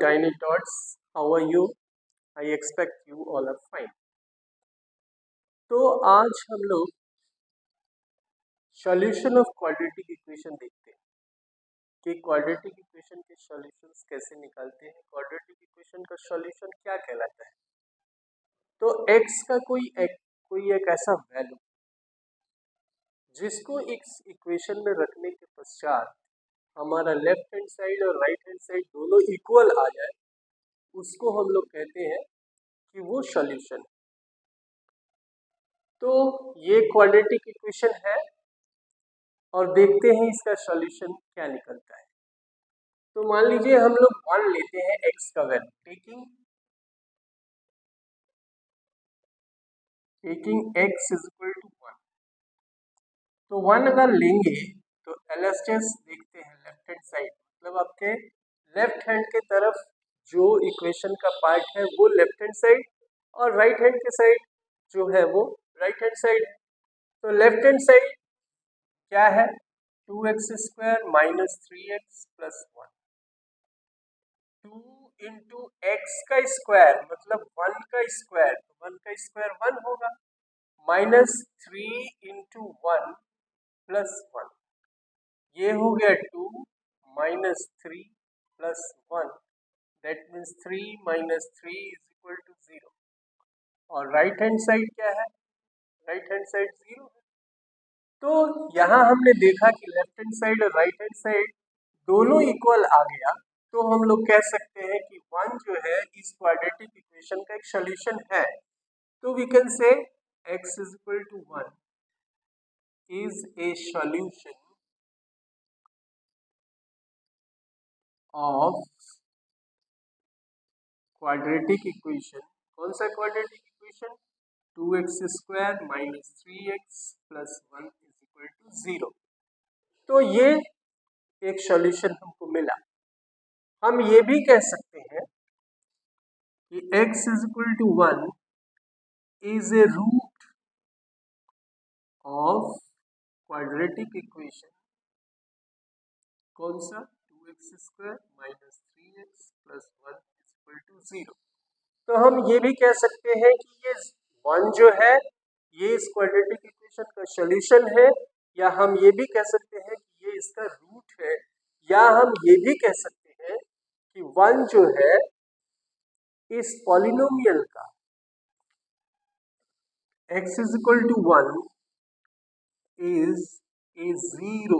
tiny tots, how are you? I expect you all are fine. तो आज हम लोग सॉल्यूशन ऑफ क्वाड्रेटिक इक्वेशन देखते हैं कि क्वाड्रेटिक इक्वेशन के सॉल्यूशंस कैसे निकालते हैं, क्वाड्रेटिक इक्वेशन का सॉल्यूशन क्या कहलाता है। तो x का कोई एक ऐसा वैल्यू जिसको इस इक्वेशन में रखने के पश्चात हमारा लेफ्ट हैंड साइड और राइट हैंड साइड दोनों इक्वल आ जाए, उसको हम लोग कहते हैं कि वो सॉल्यूशन है। तो ये क्वाड्रेटिक इक्वेशन है और देखते हैं इसका सॉल्यूशन क्या निकलता है। तो मान लीजिए हम लोग 1 लेते हैं x का value, taking x is equal to 1। तो 1 अगर लेंगे तो LHS देखते हैं लेफ्ट हैंड साइड, मतलब आपके लेफ्ट हैंड के तरफ जो इक्वेशन का पार्ट है वो लेफ्ट हैंड साइड और राइट हैंड के साइड जो है वो राइट हैंड साइड है। तो लेफ्ट हैंड साइड क्या है, 2x² minus 3x plus 1। 2 into x का स्क्वायर मतलब 1 का स्क्वायर, तो 1 का स्क्वायर 1 होगा, माइनस 3 इंटू 1 प्लस 1, ये हो गया 2 minus 3 plus 1, that means 3 minus 3 is equal to 0। और राइट हैंड साइड क्या है, राइट हैंड साइड 0 है। तो यहाँ हमने देखा कि लेफ्ट हैंड साइड और राइट हैंड साइड दोनों इक्वल आ गया, तो हम लोग कह सकते हैं कि 1 जो है इस क्वाड्रेटिक इक्वेशन का एक सॉल्यूशन है। तो we can say x is equal to 1 is a solution of quadratic equation. कौन सा quadratic equation, 2x² minus 3x plus 1 is equal to 0। तो ये एक सॉल्यूशन हमको मिला। हम ये भी कह सकते हैं कि x is equal to 1 is a root of quadratic equation. कौन सा, 2x² minus 3x plus 1 is equal to 0। तो हम ये भी कह सकते हैं कि ये 1 जो है ये इस क्वाड्रेटिक इक्वेशन का सॉल्यूशन है, या हम ये भी कह सकते हैं कि ये इसका रूट है, या हम ये भी कह सकते हैं कि 1 जो है इस पॉलिनोमियल का x is equal to 1 is a 0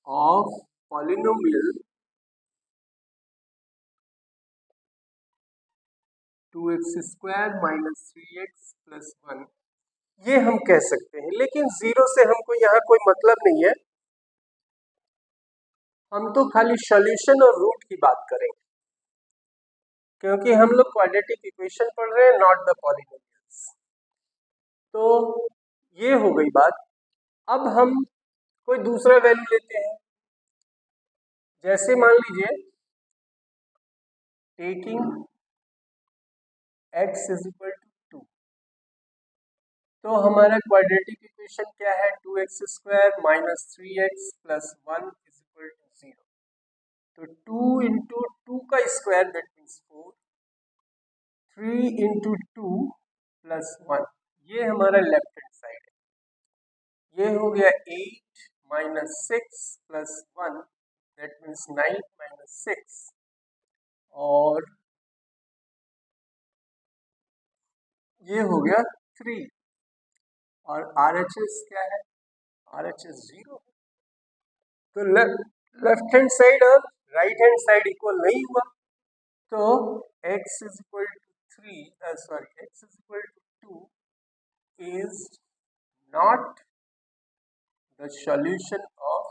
of polynomial 2x² minus 3x plus 1, ये हम कह सकते हैं। लेकिन 0 से हमको यहाँ कोई मतलब नहीं है, हम तो खाली सॉल्यूशन और रूट की बात करेंगे, क्योंकि हम लोग क्वाड्रेटिक इक्वेशन पढ़ रहे हैं, नॉट द पॉलिनोमियल्स। तो ये हो गई बात। अब हम कोई दूसरा वैल्यू लेते हैं, जैसे मान लीजिए taking x is equal to 2। तो हमारा क्वाड्रेटिक इक्वेशन क्या है, 2x² minus 3x plus 1 is equal to 0। तो 2 इंटू 2 का square that means 4, 3 into 2 plus 1, ये हमारा लेफ्ट हैंड साइड है। ये हो गया 8 minus 6 plus 1 that means 9 minus 6, और ये हो गया 3। और RHS क्या है, RHS 0। तो लेफ्ट हैंड साइड और राइट हैंड साइड इक्वल नहीं हुआ, तो x is equal to 3, sorry x is equal to 2 is not the solution of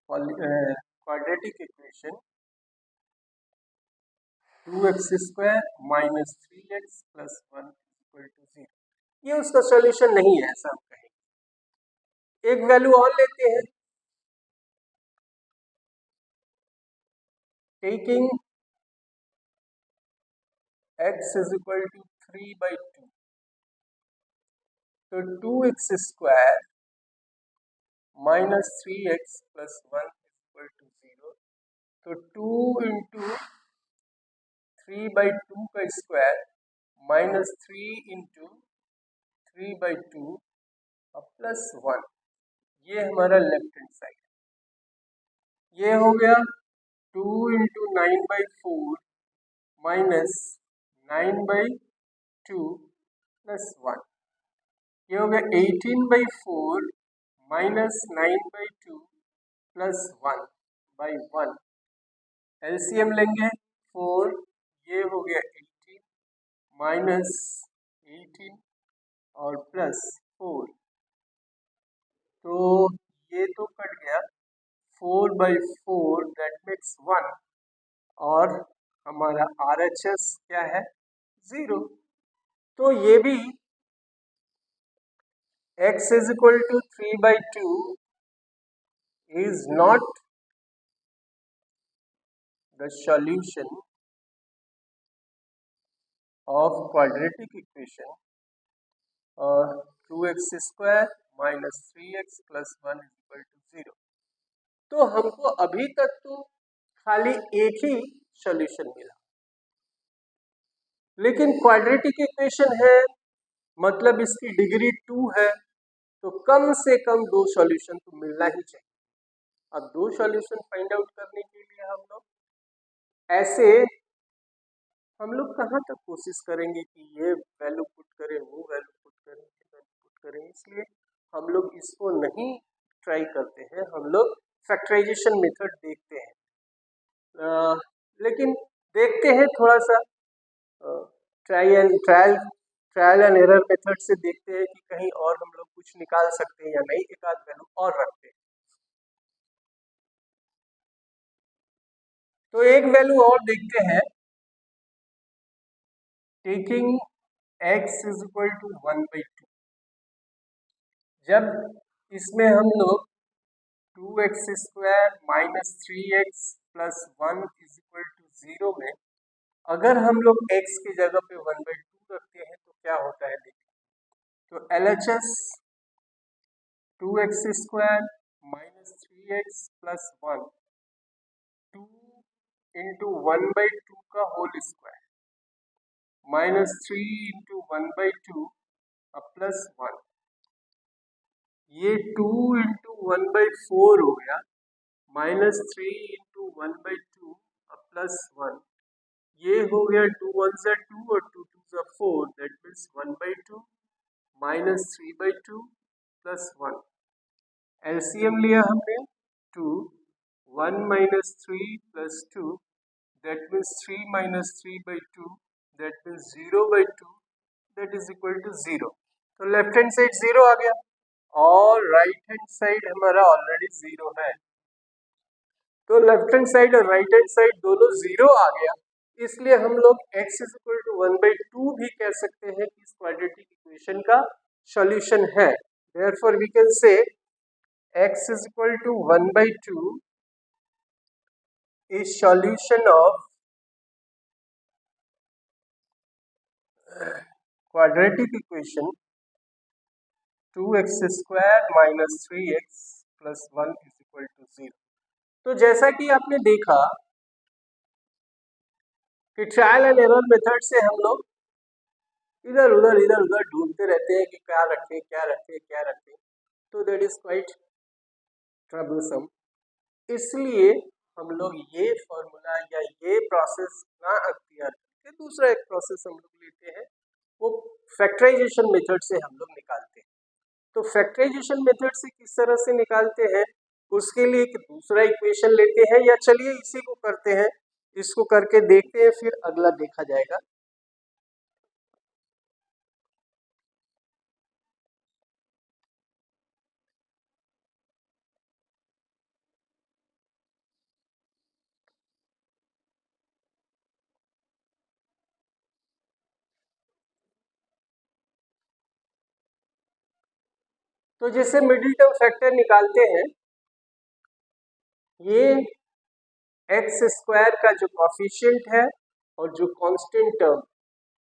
quadratic equation 2x² minus 3x plus 1 equal to 0। ये उसका solution नहीं है, ऐसा हम कहेंगे। एक वैल्यू और लेते हैं, taking x is equal to 3/2। तो 2x² minus 3x plus 1 equal to 0। तो 2 इंटू 3/2 का स्क्वायर माइनस 3 इंटू 3/2 प्लस 1, ये हमारा लेफ्ट हैंड साइड। ये हो गया 2 इंटू 9/4 माइनस 9/2 प्लस 1, ये हो गया 18/4 माइनस 9/2 प्लस 1/1। एलसीएम लेंगे 4, ये हो गया 18 माइनस 18 और प्लस 4, तो ये तो कट गया 4/4 दैट मेक्स 1, और हमारा RHS क्या है 0। तो ये भी x is equal to 3/2 is not the solution of quadratic equation 2x square minus 3x plus 1 is equal to 0। तो हमको अभी तक तो खाली एक ही सॉल्यूशन मिला, लेकिन क्वाड्रेटिक इक्वेशन है मतलब इसकी डिग्री 2 है, तो कम से कम 2 सॉल्यूशन तो मिलना ही चाहिए। अब 2 सॉल्यूशन फाइंड आउट करने के लिए हम लोग ऐसे हम लोग कहाँ तक कोशिश करेंगे कि ये वैल्यू पुट करें, वो वैल्यू पुट करें, इसलिए हम लोग इसको नहीं ट्राई करते हैं, हम लोग फैक्टराइजेशन मेथड देखते हैं। लेकिन देखते हैं थोड़ा सा ट्रायल एंड एरर मेथड से देखते हैं कि कहीं और हम लोग कुछ निकाल सकते हैं या नहीं, एक आध वैल्यू और रखते हैं। तो एक वैल्यू और देखते हैं, taking x is equal to 1/2। जब इसमें हम लोग 2x square minus 3x plus 1 is equal to 0 में अगर हम लोग x की जगह पे 1/2 रखते हैं तो क्या होता है देखिए। तो LHS 2x square minus 3x plus 1 2 into 1/2 का whole square minus 3 into 1/2 plus 1, ये 2 इंटू 1/4 हो गया माइनस 3 इंटू 1/2 प्लस 1, ये हो गया 2 1 सा 2 और 2 2 सा 4 that means 1/2 minus 3/2 plus 1। LCM लिया हमने 2 1 minus 3 plus 2 that means 3 minus 3/2 that means 0/2 that is equal to 0। तो लेफ्ट हैंड साइड 0 आ गया और राइट हैंड साइड हमारा ऑलरेडी 0 है। तो लेफ्ट हैंड साइड और राइट हैंड साइड दोनों 0 आ गया, इसलिए हम लोग x इज इक्वल टू 1/2 भी कह सकते हैं कि इस क्वाड्रेटिक इक्वेशन का सॉल्यूशन है। Therefore we can say x is equal to 1/2 is solution of quadratic equation 2x square minus 3x plus 1 is equal to 0। तो जैसा कि आपने देखा कि ट्रायल एंड एरर मेथड से हम लोग इधर उधर ढूंढते रहते हैं कि क्या रखें क्या रखें क्या रखें, तो दैट इज क्वाइट ट्रबलसम। इसलिए हम लोग ये फॉर्मूला या ये प्रोसेस ना अख्तियार करके दूसरा एक प्रोसेस हम लोग लेते हैं, वो फैक्टराइजेशन मेथड से हम लोग निकालते हैं। तो फैक्टराइजेशन मेथड से किस तरह से निकालते हैं, उसके लिए एक दूसरा इक्वेशन लेते हैं, या चलिए इसी को करते हैं, इसको करके देखते हैं फिर अगला देखा जाएगा। तो जैसे मिडिल टर्म फैक्टर निकालते हैं, ये एक्स स्क्वायर का जो कॉफिशिएंट है और जो कांस्टेंट टर्म,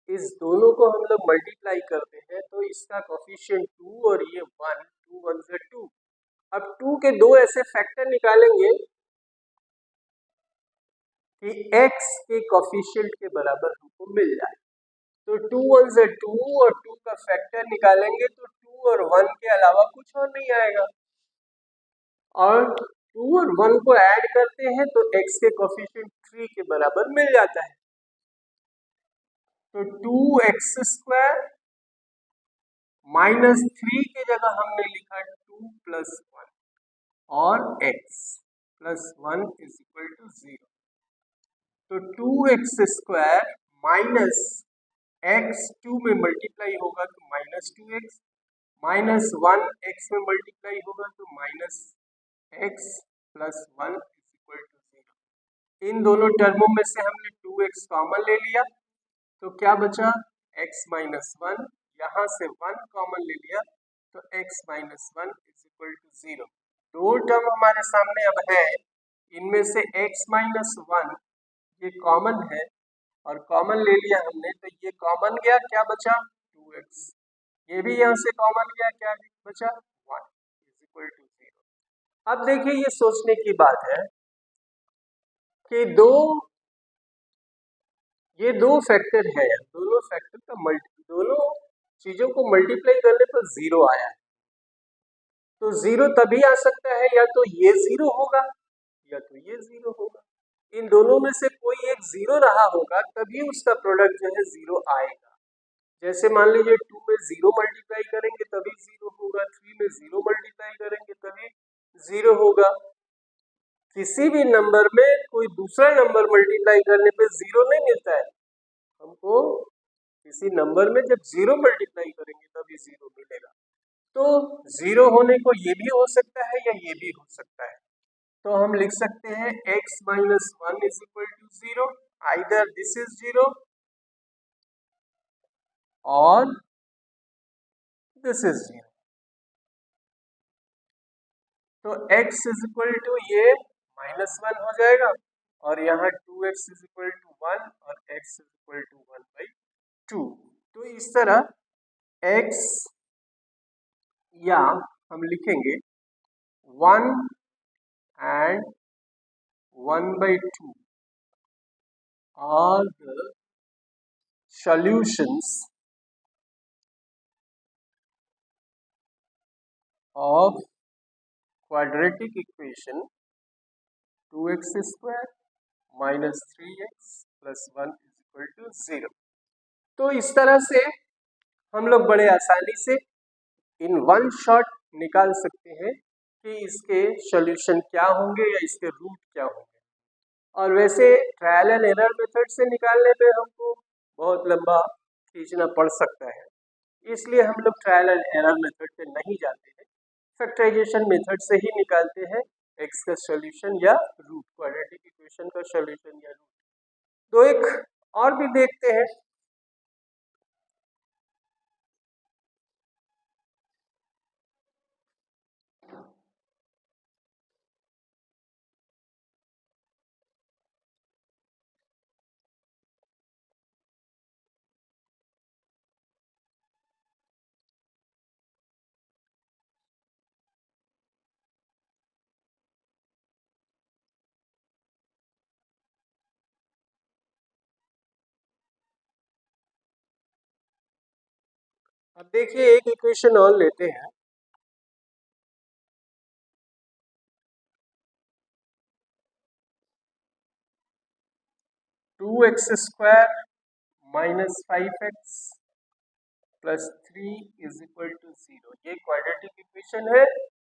इस दोनों को हम लोग मल्टीप्लाई करते हैं तो इसका कॉफिशिएंट 2 और ये 1, 2 1 से 2, अब 2 के दो ऐसे फैक्टर निकालेंगे कि x के कोफिशिएंट के बराबर हमको मिल जाए। तो 2 1 से 2 और 2 का फैक्टर निकालेंगे तो 2 और 1 के अलावा कुछ और नहीं आएगा, और 2 और 1 को ऐड करते हैं तो x के कोफिशिएंट 3 के बराबर मिल जाता है। तो 2x² माइनस 3 की जगह हमने लिखा 2 प्लस 1 और x plus 1 is equal to 0। तो 2x² माइनस x 2 में मल्टीप्लाई होगा तो माइनस 2x, माइनस 1 x में मल्टीप्लाई होगा तो minus x plus 1 is equal to 0। इन दोनों टर्मों में से हमने 2x कॉमन ले लिया तो क्या बचा x माइनस 1, यहाँ से 1 कॉमन ले लिया तो x minus 1 is equal to 0। दो टर्म हमारे सामने अब है, इनमें से x माइनस 1 ये कॉमन है और कॉमन ले लिया हमने तो ये कॉमन गया, क्या बचा 2x, ये भी यहाँ से कॉमन गया, क्या बचा 1 इज इक्वल टू 0। अब देखिए ये सोचने की बात है कि ये दो फैक्टर है, दोनों फैक्टर का दोनों चीजों को मल्टीप्लाई करने पर 0 आया है। तो 0 तभी आ सकता है या तो ये 0 होगा या तो ये 0 होगा, इन दोनों में से कोई एक 0 रहा होगा तभी उसका प्रोडक्ट जो है 0 आएगा। जैसे मान लीजिए 2 में 0 मल्टीप्लाई करेंगे तभी 0 होगा, 3 में 0 मल्टीप्लाई करेंगे तभी 0 होगा। किसी भी नंबर में कोई दूसरा नंबर मल्टीप्लाई करने पे 0 नहीं मिलता है हमको, किसी नंबर में जब 0 मल्टीप्लाई करेंगे तभी 0 मिलेगा। तो 0 होने को ये भी हो सकता है या ये भी हो सकता है, तो हम लिख सकते हैं x minus 1 is equal to 0, either this is 0 और दिस इज 0। तो x इज इक्वल टू ये माइनस 1 हो जाएगा और यहाँ 2x इज इक्वल टू 1 और x इज इक्वल टू 1/2। तो इस तरह x या हम लिखेंगे 1 and 1/2 are the solutions of quadratic equation 2x square minus 3x plus 1 is equal to 0। तो इस तरह से हम लोग बड़े आसानी से इन वन शॉट निकाल सकते हैं कि इसके सॉल्यूशन क्या होंगे या इसके रूट क्या होंगे। और वैसे ट्रायल एंड एरर मेथड से निकालने पे हमको बहुत लंबा खींचना पड़ सकता है, इसलिए हम लोग ट्रायल एंड एरर मेथड पे नहीं जाते हैं, फैक्टराइजेशन मेथड से ही निकालते हैं x का सॉल्यूशन या रूट, क्वाड्रेटिक इक्वेशन का सॉल्यूशन या रूट। तो एक और भी देखते हैं। अब देखिए एक इक्वेशन और लेते हैं। Two x square minus 5x plus 3 is equal to 0, ये क्वाड्रेटिक इक्वेशन है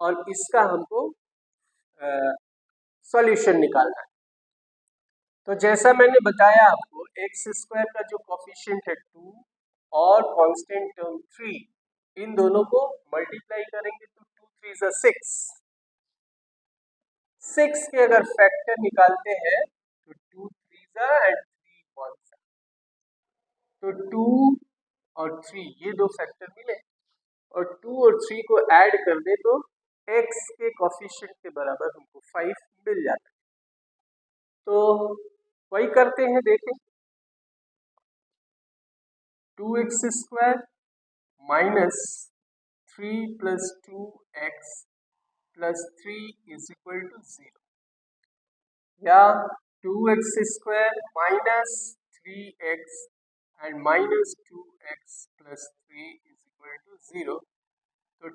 और इसका हमको सॉल्यूशन निकालना है। तो जैसा मैंने बताया आपको एक्स स्क्वायर का जो कोफिशिएंट है 2 और कांस्टेंट टर्म 3, इन दोनों को मल्टीप्लाई करेंगे तो 2 3 6, 6 के अगर फैक्टर निकालते हैं तो 2 3 एंड 3 1, तो 2 और 3 ये दो फैक्टर मिले और 2 और 3 को ऐड कर दे तो x के कोफिशिएंट के बराबर हमको 5 मिल जाता है। तो वही करते हैं, देखें 2x² minus 3 plus 2x plus 3 is equal to 0, या 2x² minus 3x and minus 2x plus 3 is equal to 0। तो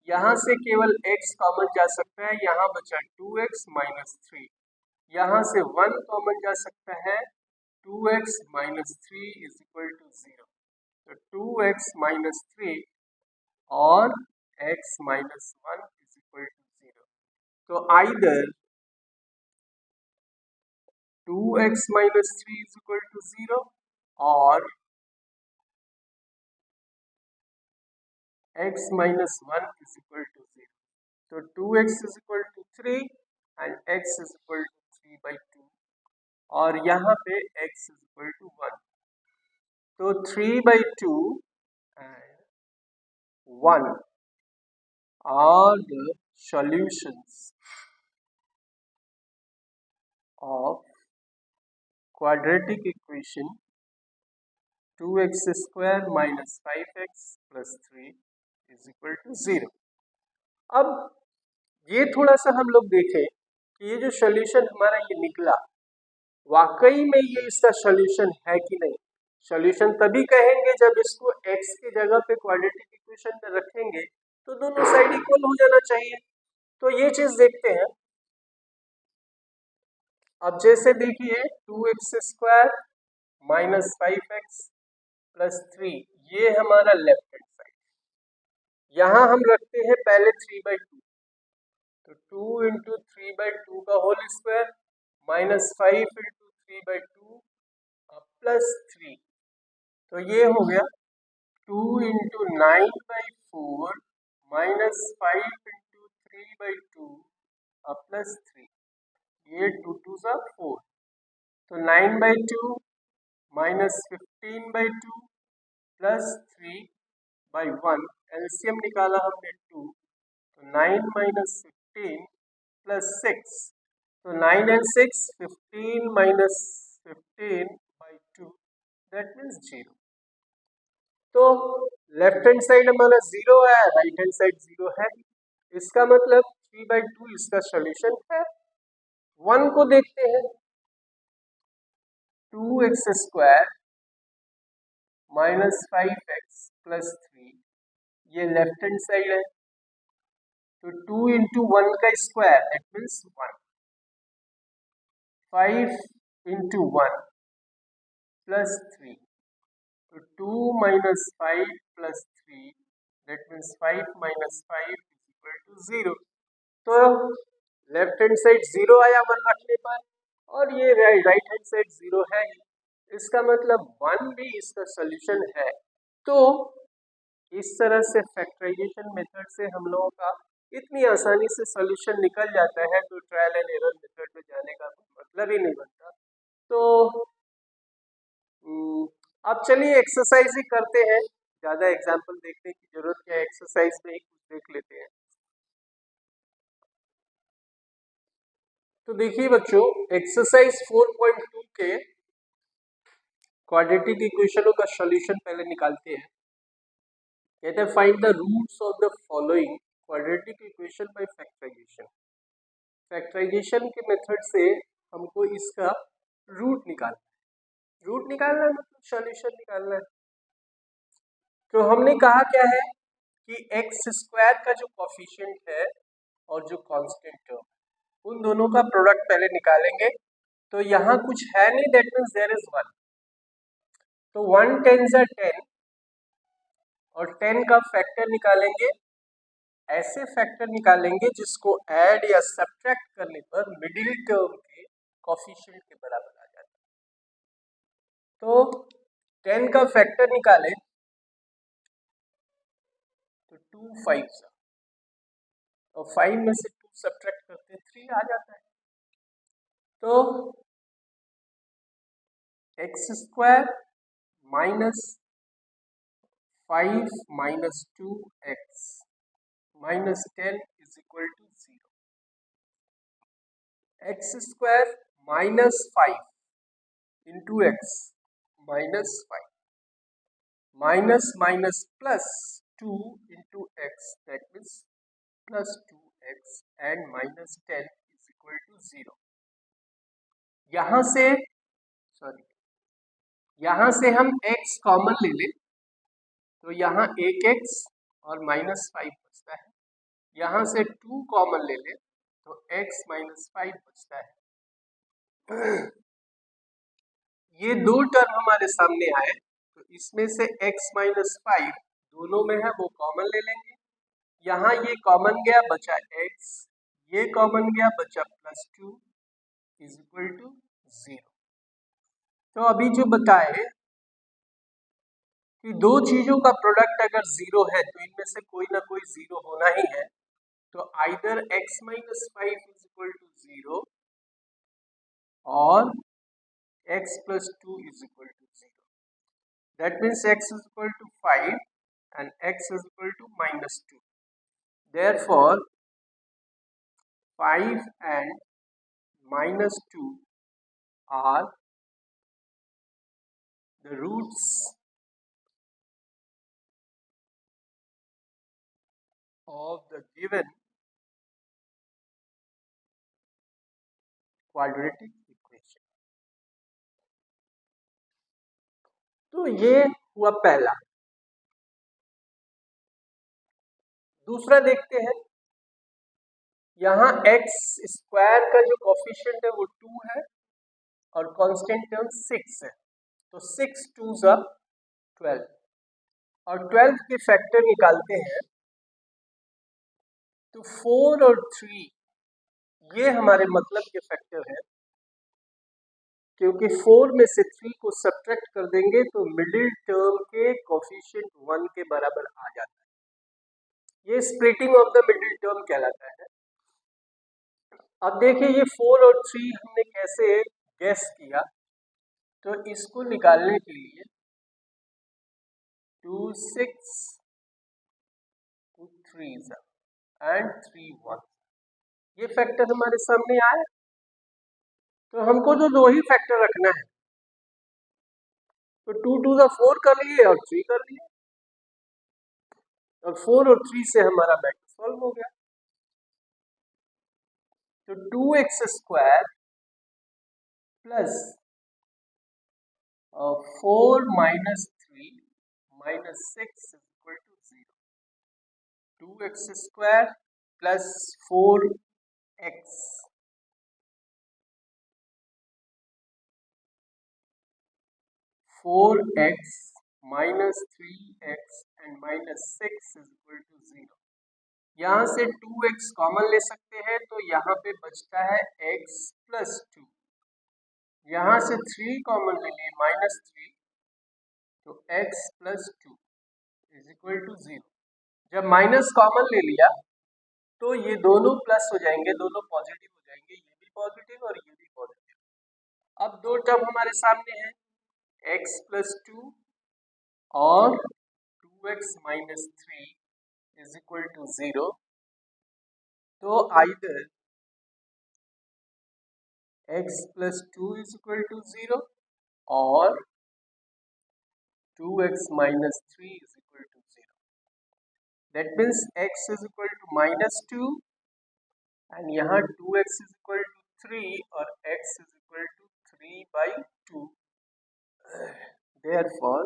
यहाँ से केवल x कॉमन जा सकता है, यहाँ बचा 2x माइनस 3, यहाँ से 1 कॉमन जा सकता है, 2x minus 3 is equal to 0। तो 2x माइनस 3 और x minus 1 is equal to 0। तो either 2x minus 3 is equal to 0 और x minus 1 is equal to 0. So 2x is equal to 3 and x is equal to 3 by 2 और यहाँ पे x is equal to 1. तो 3 by 2 and 1 are the solutions of quadratic equation 2x square minus 5x plus 3 is equal to 0. अब ये थोड़ा सा हम लोग देखें कि ये जो सोल्यूशन हमारा ये निकला, वाकई में ये इसका सोल्यूशन है कि नहीं। सोल्यूशन तभी कहेंगे जब इसको x की जगह पे क्वाड्रेटिक इक्वेशन में रखेंगे तो दोनों साइड इक्वल हो जाना चाहिए। तो ये चीज देखते हैं। अब जैसे देखिए 2x² माइनस 5x प्लस 3 ये हमारा लेफ्ट हैंड साइड, यहाँ हम रखते हैं पहले 3/2, तो 2 इंटू 3/2 का whole square minus 5 into 3/2 plus 3, तो ये हो गया 2 इंटू 9/4 माइनस 5 इंटू 3/2 प्लस 3, ये 2 2 सा 4, तो 9/2 माइनस 15/2 प्लस 3/1, एलसीएम निकाला हमने 2, तो 9 माइनस 15 प्लस 6, तो 9 and 6 15 minus 15/2 that means 0। तो लेफ्ट हैंड साइड हमारा 0 है, राइट हैंड साइड 0 है, इसका मतलब 3/2 इसका सोल्यूशन है। 1 को देखते हैं, 2x² माइनस 5x प्लस 3 ये लेफ्ट हैंड साइड है, तो 2 इंटू 1 का square that means 1, 5 into 1 plus 3, तो 2 minus 5 plus 3 that means 5 minus 5 is equal to 0। तो लेफ्ट हैंड साइड 0 आया 1 रखने पर, और ये राइट हैंड साइड 0 है ही, इसका मतलब 1 भी इसका सोल्यूशन है। तो इस तरह से फैक्टराइजेशन मेथड से हम लोगों का इतनी आसानी से सोल्यूशन निकल जाता है, तो ट्रायल एंड एरर मेथड में जाने का मतलब ही नहीं बनता। तो अब चलिए एक्सरसाइज ही करते हैं, ज्यादा एग्जाम्पल देखने की जरूरत क्या है, एक्सरसाइज में ही कुछ देख लेते हैं। तो देखिए बच्चों, एक्सरसाइज 4.2 के क्वाड्रेटिक इक्वेशनों का सॉल्यूशन पहले निकालते हैं। कहते हैं find the roots of the following quadratic equation by factorisation. Factorisation के मेथड से हमको इसका रूट निकालना है, रूट निकालना है मतलब सॉल्यूशन निकालना है। तो हमने कहा क्या है कि x² का जो कोफिशिएंट है और जो कांस्टेंट टर्म, उन दोनों का प्रोडक्ट पहले निकालेंगे। तो यहाँ कुछ है नहीं, दैट मीन्स देयर इज 1, तो 1 10 जा 10 और 10 का फैक्टर निकालेंगे। ऐसे फैक्टर निकालेंगे जिसको ऐड या सब्ट्रैक्ट करने पर मिडिल टर्म के कोफिशिएंट के बराबर आ जाता है। तो 10 का फैक्टर निकालें तो 2 5 और 5 में से 2 सब्ट्रैक्ट करते 3 आ जाता है। तो x² minus 5 minus 2x minus 10 is equal to 0। x² minus 5 into x minus 5 minus minus plus 2 into x, that means plus 2x and minus 10 is equal to 0। यहां से हम x कॉमन ले लें तो यहाँ 1x और माइनस 5 बचता है। यहाँ से 2 कॉमन ले लें तो x माइनस 5 बचता है। ये दो टर्म हमारे सामने आए तो इसमें से x माइनस 5 दोनों में है वो कॉमन ले लेंगे। यहाँ ये कॉमन गया बचा x, ये कॉमन गया बचा प्लस 2 इज इक्वल टू 0। तो अभी जो बताए कि दो चीजों का प्रोडक्ट अगर 0 है तो इनमें से कोई ना कोई 0 होना ही है। तो either x minus 5 is equal to 0 और x plus 2 is equal to 0. That means x is equal to 5 and x is equal to minus 2. Therefore, 5 and minus 2 are the roots of the given quadratic equation. तो ये हुआ पहला। दूसरा देखते हैं, यहाँ x square का जो कोफिशिएंट है वो 2 है और कांस्टेंट टर्म 6 है। तो 6 2s are 12 और 12 के फैक्टर निकालते हैं तो 4 और 3 ये हमारे मतलब के फैक्टर हैं, क्योंकि 4 में से 3 को सब्ट्रैक्ट कर देंगे तो मिडिल टर्म के कोफिशिएंट 1 के बराबर आ जाता है। ये splitting of the middle term कहलाता है। अब देखिए ये 4 और 3 हमने कैसे गेस किया, तो इसको निकालने के लिए 2 6 2 3 एंड 3 1 ये फैक्टर हमारे सामने आया। तो हमको जो दो ही फैक्टर रखना है तो 2 2 द 4 कर लिए और 3 कर लिए और 4 और 3 से हमारा मैटर सॉल्व हो गया। तो 2x square plus 4 minus 3 minus 6 is equal to 0। 2x square plus 4x minus 3x and minus 6 is equal to 0। यहाँ से 2x कॉमन ले सकते हैं तो यहाँ पे बचता है x plus 2। यहाँ से 3 कॉमन ले लिए माइनस 3 तो x plus 2 is equal to 0। जब माइनस कॉमन ले लिया तो ये दोनों प्लस हो जाएंगे, दोनों पॉजिटिव हो जाएंगे, ये भी पॉजिटिव और ये भी पॉजिटिव। अब दो टर्म हमारे सामने है x plus 2 और 2x minus 3 is equal to 0। तो either x plus 2 is equal to 0 और 2x minus 3 is equal to 0। That means x is equal to minus 2 and यहाँ 2x is equal to 3 और x is equal to 3 by 2। Therefore,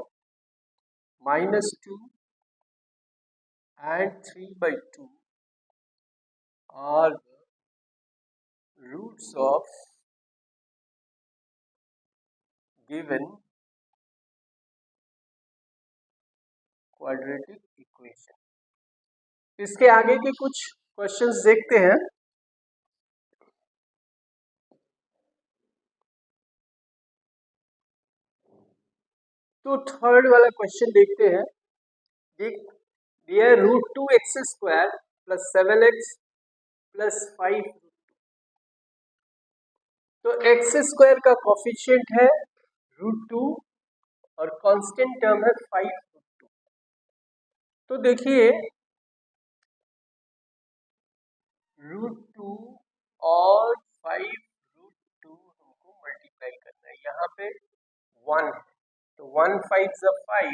minus 2 and 3 by 2 are the roots of given quadratic equation। इसके आगे के कुछ questions देखते हैं। तो third वाला क्वेश्चन देखते हैं। दिया root 2x square plus 7x plus 5। तो x स्क्वायर का कोफिशिएंट है रूट 2 और कांस्टेंट टर्म है 5 रूट 2। तो देखिए रूट 2 और 5 रूट 2 हमको मल्टीप्लाई करना है। यहाँ पे 1 है तो 1 5 5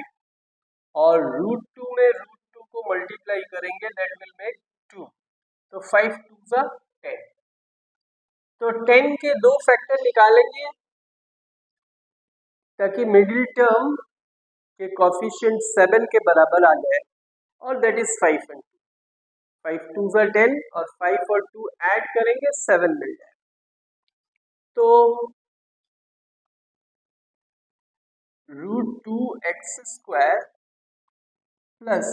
और रूट 2 में रूट 2 मल्टीप्लाई करेंगे दैट विल मेक 2, तो 5 2 जा 10। तो 10 के दो फैक्टर निकालेंगे ताकि मिडिल टर्म के कोफिशिएंट 7 के बराबर आ जाए, और दैट इज 5 एंड 2। 5 2 जा 10 और 5 और 2 ऐड करेंगे 7 मिल जाए। तो √2x² प्लस,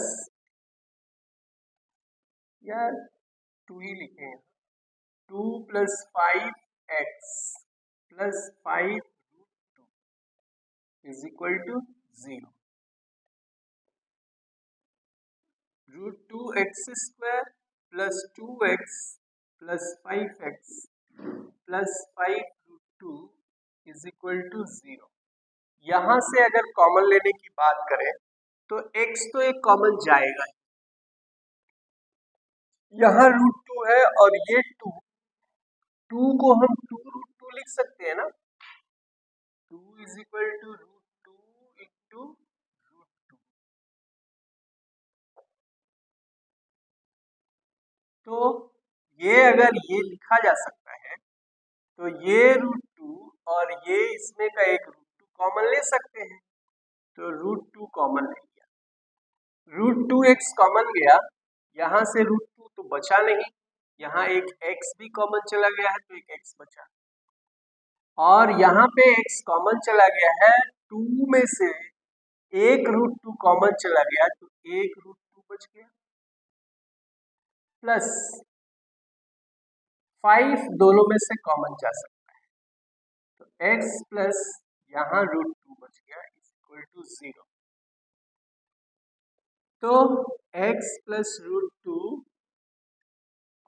यार 2 ही लिखे हैं, 2 + 5x + 5√2 = 0। √2x² + 2x + 5x + 5√2 = 0। यहां से अगर कॉमन लेने की बात करें तो x तो एक कॉमन जाएगा, यहाँ √2 है और ये 2 को हम 2√2 लिख सकते हैं ना, 2 = √2 × √2। तो ये अगर ये लिखा जा सकता है तो ये √2 और ये इसमें का एक √2 कॉमन ले सकते हैं, तो √2 कॉमन ले लिया, √2x कॉमन गया, यहाँ से √2 तो बचा नहीं, यहाँ एक x भी कॉमन चला गया है तो एक x बचा, और यहाँ पे x कॉमन चला गया है, 2 में से एक √2 कॉमन चला गया तो एक √2 बच गया, प्लस 5 दोनों में से कॉमन जा सकता है, तो x प्लस यहाँ √2 बच गया = 0। तो x + √2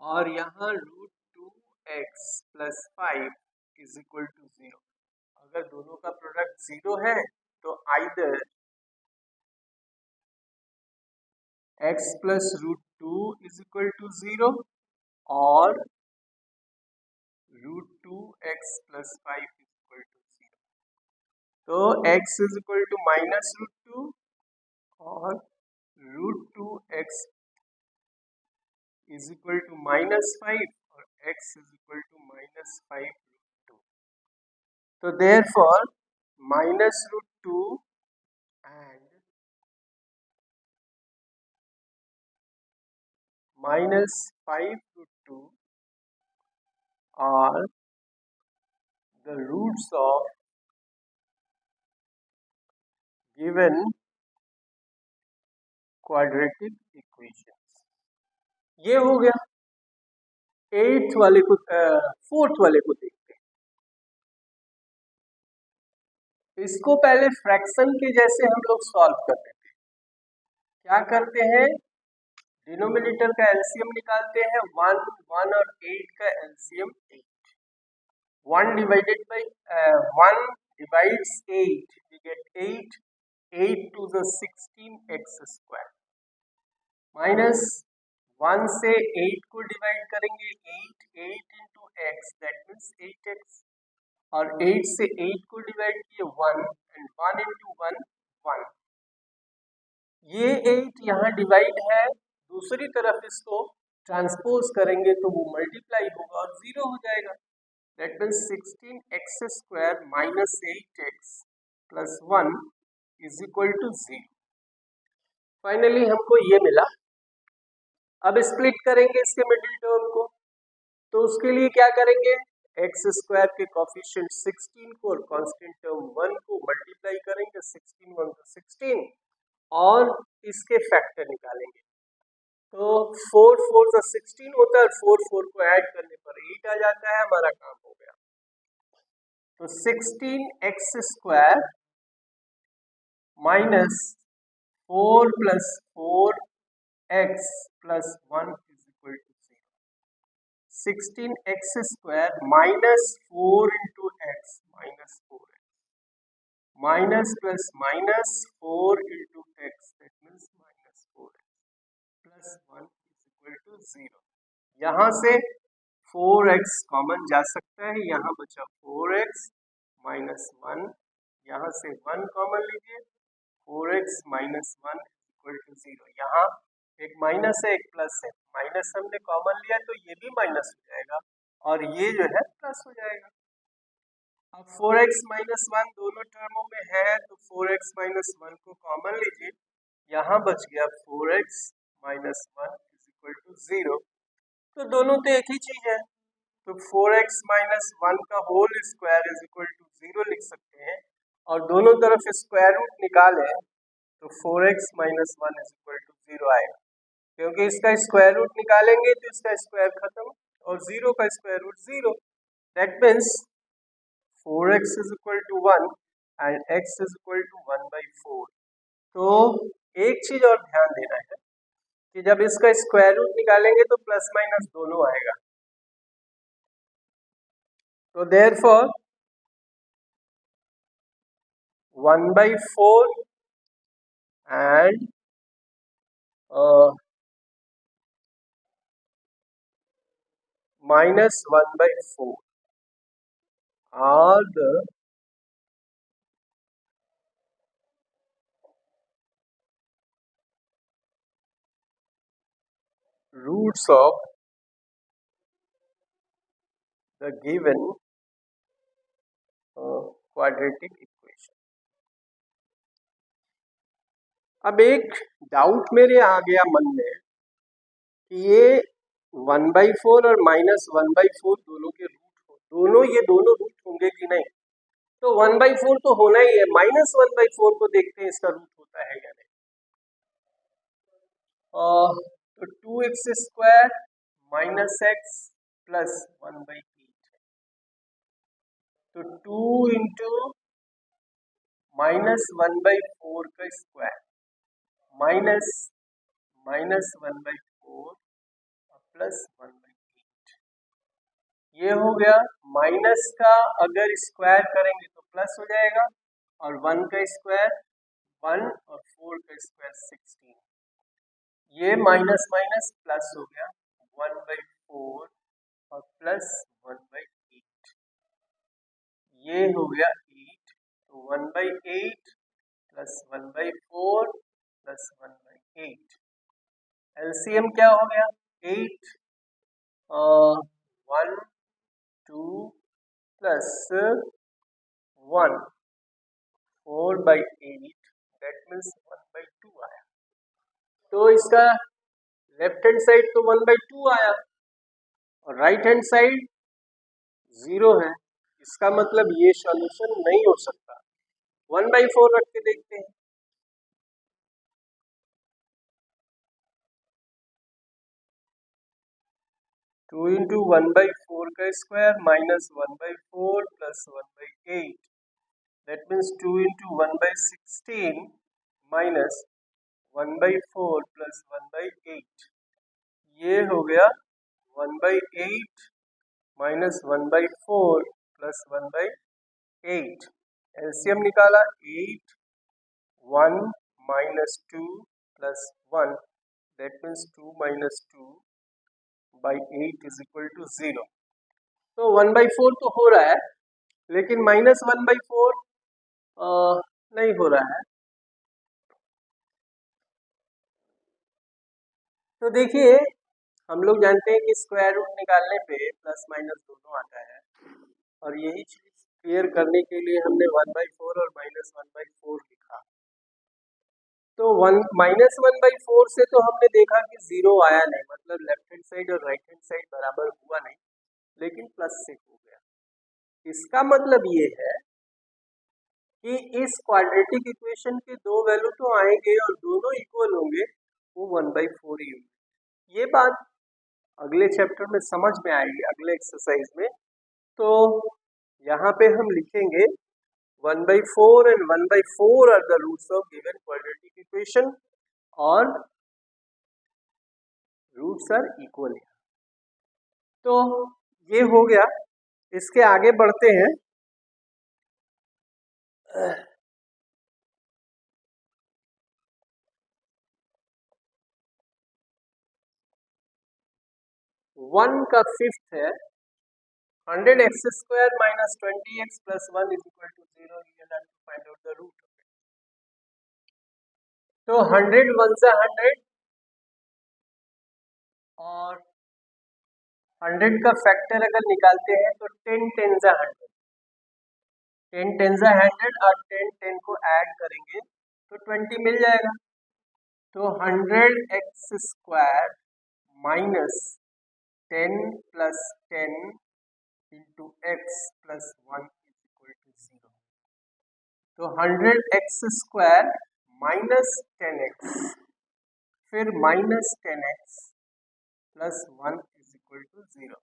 और यहाँ √2x + 5 = 0। अगर दोनों का प्रोडक्ट 0 है तो आइदर x + √2 = 0 और √2x + 5 = 0। तो x = -√2 और √2x = -5 और x = -5√2। तो therefore -√2 and -5√2 are the roots of given quadratic equations। ये हो गया। 4th वाले को देखते हैं। इसको पहले फ्रैक्शन के जैसे हम लोग सॉल्व करते थे। क्या करते हैं, डिनोमिनेटर का एलसीएम निकालते हैं, 1 1 और 8 का LCM 8, 1 divides 8, we get 8, 8 to the 16x² minus 1 से 8 को डिवाइड करेंगे, 8 into x that means 8x, और 8 से 8 को डिवाइड किए 1 and 1 into 1 1। ये 8 यहाँ डिवाइड है, दूसरी तरफ इसको ट्रांसपोज करेंगे तो वो मल्टीप्लाई होगा और 0 हो जाएगा, that means 16x² minus 8x plus 1 is equal to 0। Finally हमको ये मिला। अब स्प्लिट करेंगे इसके मिडिल टर्म को, तो उसके लिए क्या करेंगे, x² के कोफिशिएंट 16 को और कांस्टेंट टर्म 1 को मल्टीप्लाई करेंगे, 16 1 तो 16 और इसके फैक्टर निकालेंगे, तो 4 4 तो 16 होता है, 4 4 को ऐड करने पर 8 आ जाता है, हमारा काम हो गया। तो 16x² minus 4 plus 4x plus 1 is equal to 0। 16x² minus 4 into x minus 4x minus plus minus 4 into x that means minus 4x plus 1 is equal to 0। यहाँ से 4x कॉमन जा सकता है, यहाँ बचा 4x minus 1, यहाँ से 1 common लीजिए, 4x minus 1 is equal to 0। यहाँ एक माइनस है एक प्लस है, माइनस हमने कॉमन लिया तो ये भी माइनस हो जाएगा और ये जो है प्लस हो जाएगा। अब 4x माइनस वन दोनों टर्मों में है तो 4x माइनस वन को कॉमन लीजिए, यहाँ बच गया 4x minus one is equal to 0। तो दोनों तो एक ही चीज है, तो 4x माइनस वन का whole square is equal to 0 लिख सकते हैं और दोनों तरफ स्क्वायर रूट निकालें तो 4x minus one is equal to 0 आएगा, क्योंकि इसका स्क्वायर रूट निकालेंगे तो इसका स्क्वायर खत्म और 0 का square root 0। That means 4x is equal to 1 and x is equal to 1/4। तो एक चीज और ध्यान देना है कि जब इसका स्क्वायर रूट निकालेंगे तो प्लस माइनस दोनों आएगा, तो therefore 1/4 and minus 1/4 are the roots of the given quadratic equation। अब एक डाउट मेरे आ गया मन में कि ये 1/4 और -1/4 दोनों के रूट ये दोनों रूट होंगे कि नहीं। तो 1/4 तो होना ही है, -1/4 को देखते हैं इसका रूट होता है या नहीं। तो 2x square minus x plus 1/8, तो 2 इंटू -1/4 का स्क्वायर माइनस -1/4 प्लस 1/8, ये हो गया। माइनस का अगर स्क्वायर करेंगे तो प्लस हो जाएगा और 1 का स्क्वायर 1 और 4 का स्क्वायर 16, ये माइनस माइनस प्लस हो गया 1/4 और प्लस 1/8, ये हो गया 8, तो 1/8 प्लस 1/4 प्लस 1/8, एलसीएम क्या हो गया 8 1 2 प्लस 1 4/8, दैट मीन्स 1/2 आया। तो इसका लेफ्ट हैंड साइड तो 1/2 आया और राइट हैंड साइड 0 है, इसका मतलब ये सॉल्यूशन नहीं हो सकता। 1/4 रख के देखते हैं, टू इंटू 1/4 का square minus 1/4 plus 1/8, that means 2 into 1/16 minus 1/4 plus 1/8, ये हो गया 1/8 माइनस 1/4 प्लस 1/8, एलसीएम निकाला 8 1 minus 2 plus 1, that means 2 minus 2/8 is equal to 0। तो 1/4 तो हो रहा है लेकिन -1/4 नहीं हो रहा है। तो देखिए हम लोग जानते हैं कि स्क्वायर रूट निकालने पे प्लस माइनस दोनों आता है और यही चीज क्लियर करने के लिए हमने 1/4 और -1/4 लिखा। तो -1/4 से तो हमने देखा कि 0 आया नहीं, मतलब लेफ्ट हैंड साइड और राइट हैंड साइड बराबर हुआ नहीं, लेकिन प्लस से हो गया। इसका मतलब ये है कि इस क्वाड्रेटिक इक्वेशन के दो वैल्यू तो आएंगे और दोनों इक्वल होंगे, वो 1/4 ही होंगे। ये बात अगले चैप्टर में समझ में आएगी, अगले एक्सरसाइज में। तो यहाँ पे हम लिखेंगे 1/4 and 1/4 are the roots of given quadratic equation और रूट्स आर इक्वल। तो ये हो गया, इसके आगे बढ़ते हैं। वन का फिफ्थ है 100x² minus 20x plus 1 is equal to 0, find out the root. तो 100 1 से 100 और 100 का फैक्टर अगर निकालते हैं तो 10 10 जा 100, 10 10 जा 100 और 10 10 को ऐड करेंगे तो 20 मिल जाएगा। तो 100x² minus 10 plus 10 into x plus 1 is equal to 0। तो 100x² माइनस 10x फिर minus 10x plus 1 is equal to 0।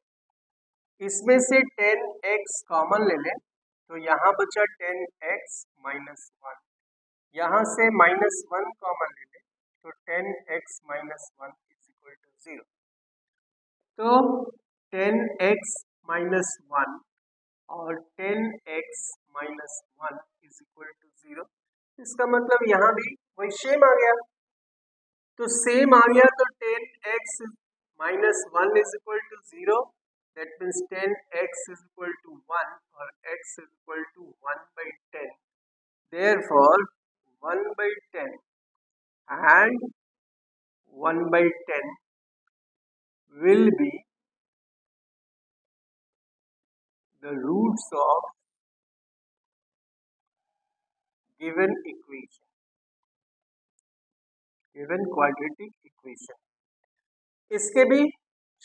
इसमें से 10x कॉमन ले लें तो यहाँ बचा 10x माइनस 1, यहाँ से माइनस 1 कॉमन ले लें तो 10x minus 1 is equal to 0। तो 10x माइनस 1 और 10x minus 1 is equal to 0। इसका मतलब यहाँ भी वही सेम आ गया। तो सेम आ गया तो 10x minus 1 is equal to 0, that means 10x is equal to 1 और x is equal to 1/10। Therefore 1/10 and 1/10 will be the roots of given equation, given quadratic equation। इसके भी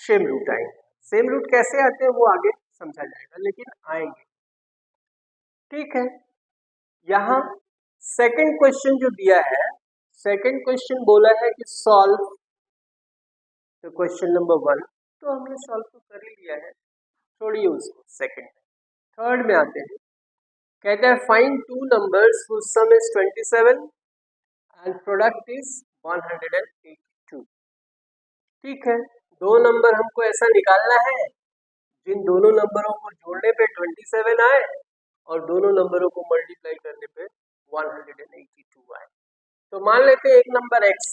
सेम रूट आएंगे। Same root कैसे आते हैं वो आगे समझा जाएगा, लेकिन आएंगे। ठीक है, यहाँ सेकंड क्वेश्चन जो दिया है, सेकंड क्वेश्चन बोला है कि सॉल्व द क्वेश्चन नंबर 1, तो हमने सॉल्व तो कर ही लिया है, छोड़िए उसको। सेकंड में, थर्ड में आते हैं। कहते हैं find two numbers whose sum is 27 and product is 182। ठीक है, दो नंबर हमको ऐसा निकालना है जिन दोनों नंबरों को जोड़ने पे 27 आए और दोनों नंबरों को मल्टीप्लाई करने पे 182 आए। तो मान लेते हैं एक number x,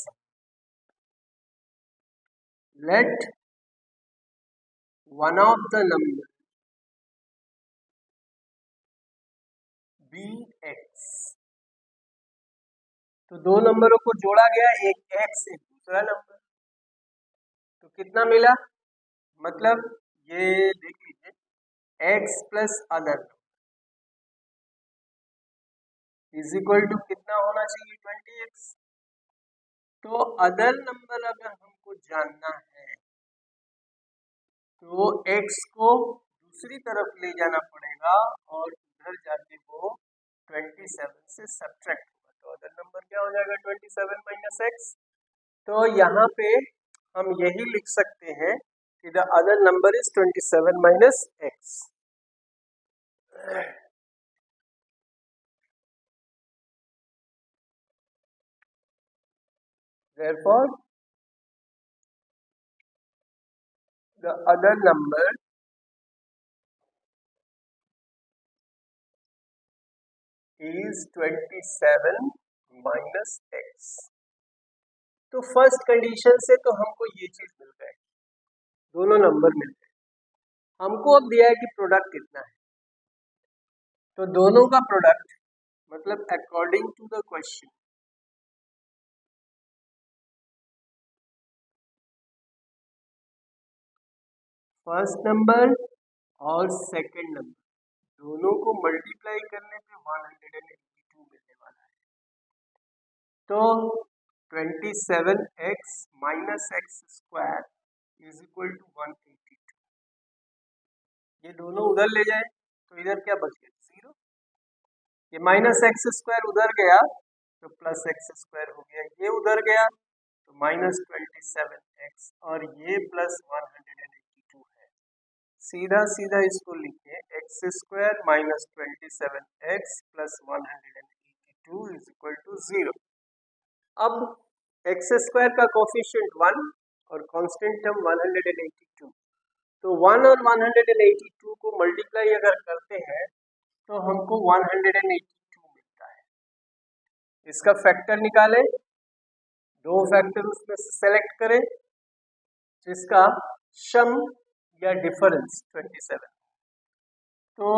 let one of the number be x। तो दो नंबरों को जोड़ा गया, एक x एक दूसरा नंबर, तो कितना मिला? मतलब ये देख लीजिए x plus other is equal to कितना होना चाहिए? 20x। तो अदर नंबर अगर हमको जानना है तो x को दूसरी तरफ ले जाना पड़ेगा और उधर जाके वो 27 से सब्ट्रैक्ट होगा। तो अदर नंबर क्या हो जाएगा? 27 माइनस x। तो यहाँ पे हम यही लिख सकते हैं कि the other number is 27 minus x। Therefore, the other number is 27 minus x। तो फर्स्ट कंडीशन से तो हमको ये चीज मिल गई, दोनों नंबर मिल गए। हमको अब दिया है कि प्रोडक्ट कितना है, तो दोनों का प्रोडक्ट मतलब according to the question first number और सेकंड नंबर दोनों को मल्टीप्लाई करने पे 182 मिलने वाला है। तो 27x minus x square is equal to 182। ये दोनों उधर ले जाए तो इधर क्या बच गया? 0। ये माइनस एक्स स्क्वायर उधर गया तो प्लस एक्स स्क्वायर हो गया, ये उधर गया तो माइनस 27x और ये प्लस 182 है। सीधा सीधा इसको लिखिए, x square minus 27x plus 182 is equal to 0। अब एक्स स्क्वायर का कोफिशिएंट 1 और कांस्टेंट टर्म 182, तो 1 और 182 को मल्टीप्लाई अगर करते हैं तो हमको 182 मिलता है। इसका फैक्टर निकालें, दो फैक्टर उसमें से सेलेक्ट करें जिसका सम या डिफरेंस 27। तो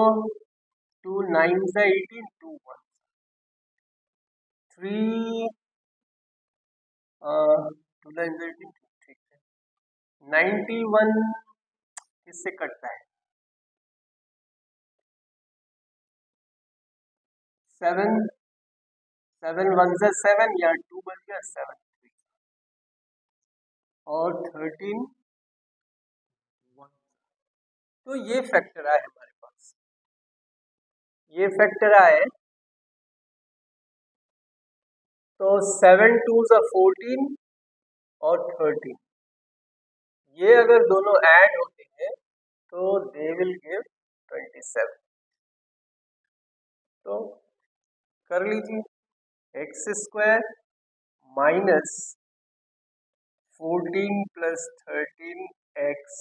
2 9 18, 2 1 3 2 9 18, ठीक है, 91 किससे कटता है? 7 1 से 7 या 2 बन गया 7 और 13 1। तो ये फैक्टर आए हमारे पास, ये फैक्टर आए तो 7 2 से 14 और 13, ये अगर दोनों ऐड होते हैं तो दे विल गिव 27। तो कर लीजिए, x square minus 14 plus 13 x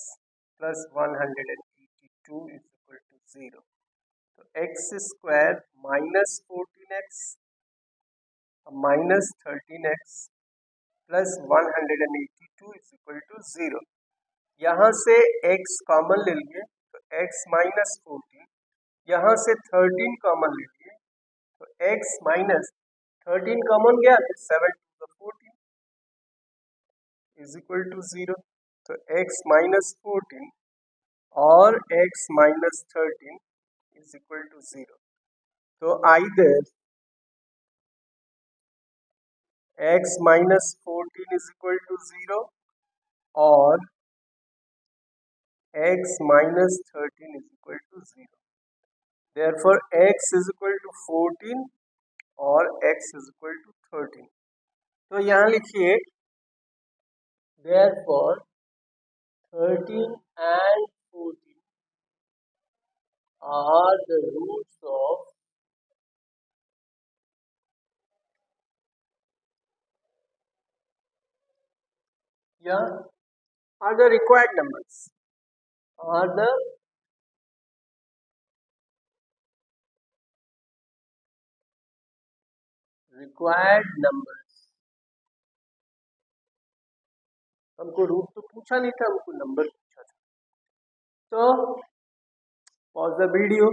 plus 182 is equal to 0। तो x square minus 14x minus 13x plus 182 is equal to 0। यहाँ से x कॉमन ले लिए तो x माइनस 14, यहाँ से 13 कॉमन ले लिए तो x माइनस 13 कॉमन गया तो 7 to the 14 is equal to 0। तो x माइनस 14 और x minus 13 is equal to 0। तो either x minus 14 is equal to 0 और x minus 13 is equal to 0. Therefore, x is equal to 14 और x is equal to 13. तो यहाँ लिखिए therefore 13 and 14 are the roots of are the required numbers. Are the required numbers. हमको root तो पूछा नहीं था, हमको नंबर पूछा था। तो pause the video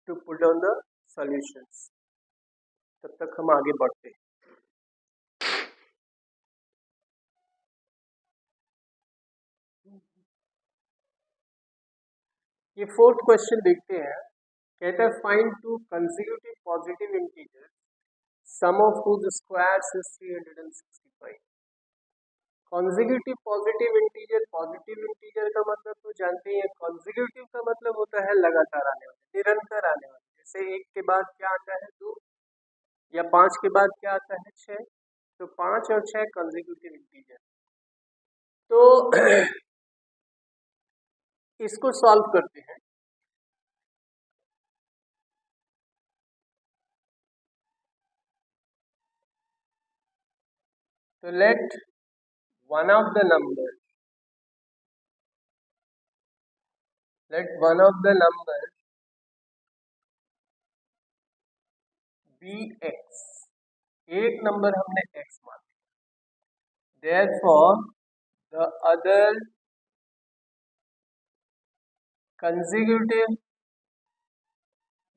to put down the solutions. तब तक हम आगे बढ़ते हैं। ये फोर्थ क्वेश्चन देखते हैं। कहता है find two consecutive positive integers sum of whose squares is 365। Consecutive positive integer, positive integer का मतलब तो जानते हैं, कंसेक्यूटिव का मतलब होता है लगातार आने वाले, निरंतर आने वाले। जैसे 1 के बाद क्या आता है 2 या 5 के बाद क्या आता है 6, तो 5 और 6 कंसेक्यूटिव इंटीजर। तो इसको सॉल्व करते हैं। तो let one of the numbers be x। एक नंबर हमने x मान लिया, therefore the other consecutive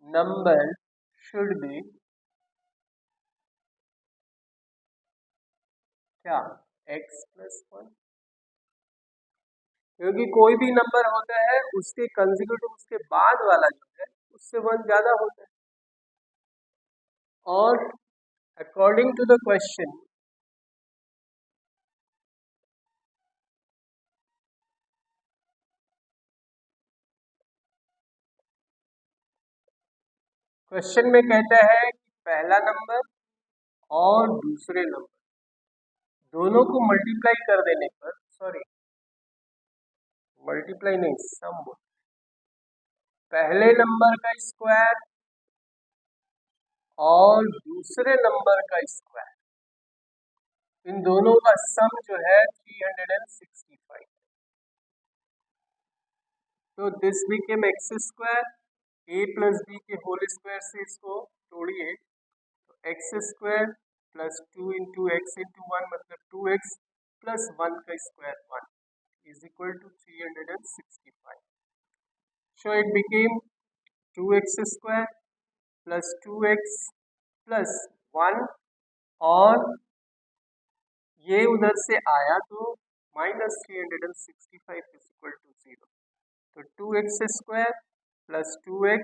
number should be क्या x plus 1, क्योंकि कोई भी नंबर होता है उसके कंसेक्यूटिव उसके बाद वाला जो है उससे 1 ज्यादा होता है। और अकॉर्डिंग टू द क्वेश्चन में कहता है कि पहला नंबर और दूसरे नंबर दोनों को मल्टीप्लाई कर देने पर, मल्टीप्लाई नहीं सम, पहले नंबर का स्क्वायर और दूसरे नंबर का स्क्वायर, इन दोनों का सम जो है 365। तो this became x square, A plus B के होल स्क्वायर से इसको तोड़िए तो x square plus 2 into x into 1 मतलब 2x प्लस 1 का square 1 is equal to 365। So it became 2x square plus 2x plus 1 और ये उधर से आया तो minus 365 is equal to 0. तो 2x square plus 2x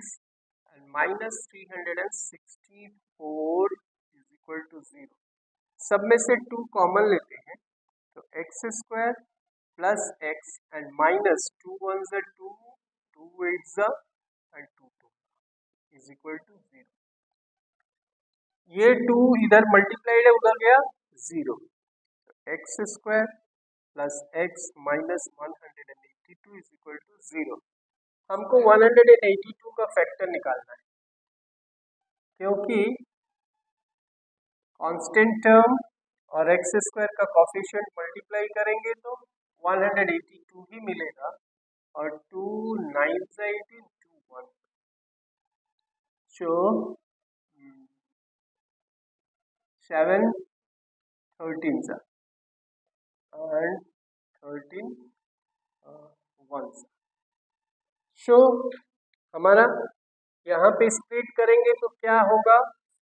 and minus 364 is equal to 0. सब में से 2 कॉमन लेते हैं तो x square plus x and minus 2 1s are 2, 2 8s are and 2 2 is equal to 0. ये 2 इधर मल्टीप्लाइड है उधर गया 0. X square plus x minus 182 is equal to 0. हमको 182 का फैक्टर निकालना है क्योंकि कांस्टेंट टर्म और एक्स स्क्वायर का कोफिशिएंट मल्टीप्लाई करेंगे तो 182 ही मिलेगा और 2 9 18 2 1 सो 7 13 सा and 13 1s. सो हमारा यहाँ पे स्प्लिट करेंगे तो क्या होगा